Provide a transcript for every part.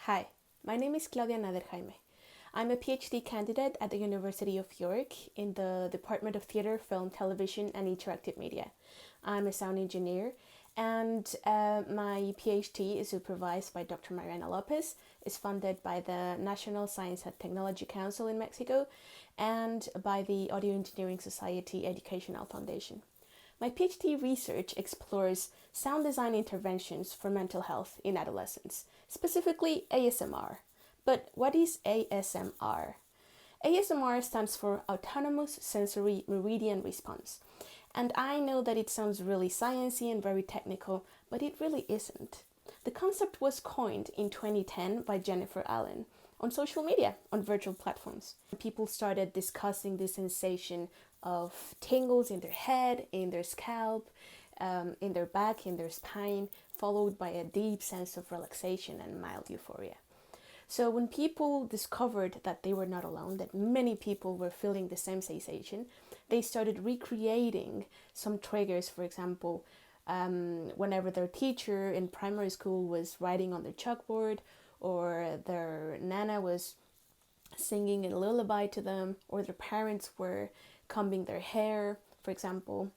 Hi, my name is Claudia Nader Jaime. I'm a PhD candidate at the University of York in the Department of Theatre, Film, Television and Interactive Media. I'm a sound engineer and my PhD is supervised by Dr. Mariana Lopez, is funded by the National Science and Technology Council in Mexico and by the Audio Engineering Society Educational Foundation. My PhD research explores sound design interventions for mental health in adolescents, specifically ASMR. But what is ASMR? ASMR stands for Autonomous Sensory Meridian Response. And I know that it sounds really sciencey and very technical, but it really isn't. The concept was coined in 2010 by Jennifer Allen on social media, on virtual platforms. People started discussing the sensation of tingles in their head, in their scalp, in their back, in their spine, followed by a deep sense of relaxation and mild euphoria. So when people discovered that they were not alone, that many people were feeling the same sensation, they started recreating some triggers. For example, whenever their teacher in primary school was writing on their chalkboard, or their nana was singing a lullaby to them, or their parents were combing their hair, for example.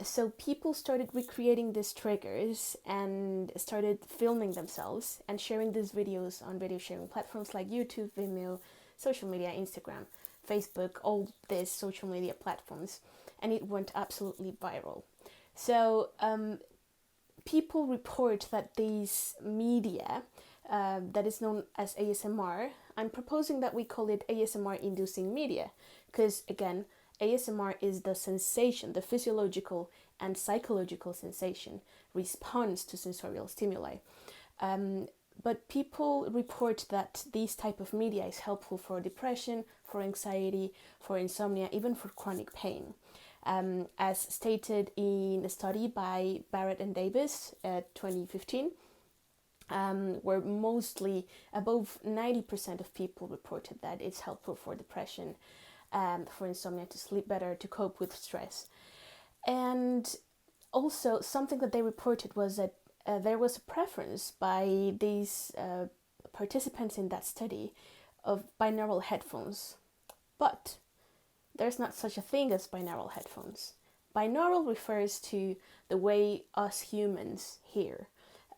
So people started recreating these triggers and started filming themselves and sharing these videos on video sharing platforms like YouTube, Vimeo, social media, Instagram, Facebook, all these social media platforms, and it went absolutely viral. So people report that these media that is known as ASMR, I'm proposing that we call it ASMR inducing media, because again, ASMR is the sensation, the physiological and psychological sensation response to sensorial stimuli. But people report that these type of media is helpful for depression, for anxiety, for insomnia, even for chronic pain. As stated in a study by Barrett and Davis 2015, where mostly above 90% of people reported that it's helpful for depression, for insomnia, to sleep better, to cope with stress. And also something that they reported was that there was a preference by these participants in that study of binaural headphones. But there's not such a thing as binaural headphones. Binaural refers to the way us humans hear,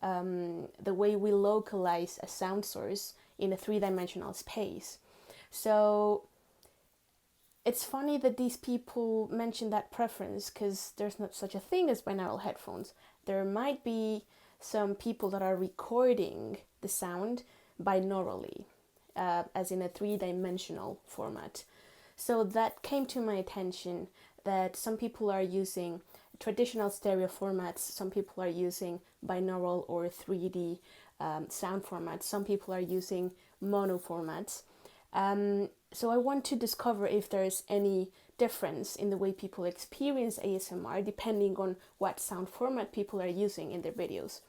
the way we localize a sound source in a three-dimensional space. So it's funny that these people mention that preference, because there's not such a thing as binaural headphones. There might be some people that are recording the sound binaurally, as in a three-dimensional format. So that came to my attention that some people are using traditional stereo formats, some people are using binaural or 3D sound formats, some people are using mono formats. So I want to discover if there is any difference in the way people experience ASMR depending on what sound format people are using in their videos.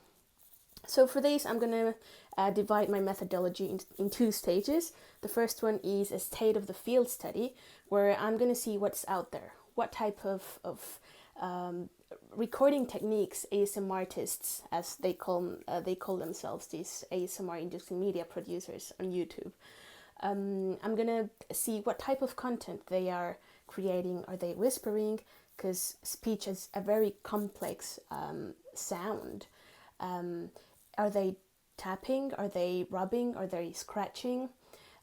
So for this, I'm going to divide my methodology in two stages. The first one is a state of the field study, where I'm going to see what's out there, what type of recording techniques ASMR artists, as they call themselves, these ASMR inducing media producers on YouTube. I'm gonna see what type of content they are creating. Are they whispering? Because speech is a very complex sound. Are they tapping? Are they rubbing? Are they scratching?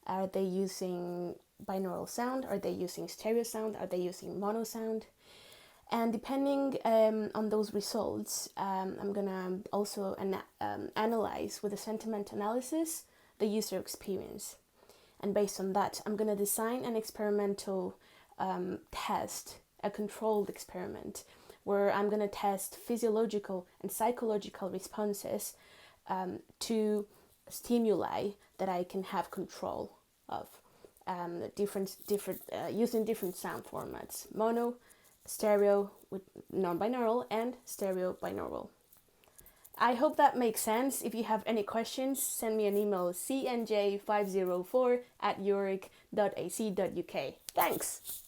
Are they using binaural sound? Are they using stereo sound? Are they using mono sound? And depending on those results, I'm gonna also analyze with a sentiment analysis the user experience. And based on that, I'm going to design an experimental test, a controlled experiment, where I'm going to test physiological and psychological responses to stimuli that I can have control of, using different sound formats: mono, stereo with non-binaural, and stereo binaural. I hope that makes sense. If you have any questions, send me an email, cnj504@york.ac.uk. Thanks!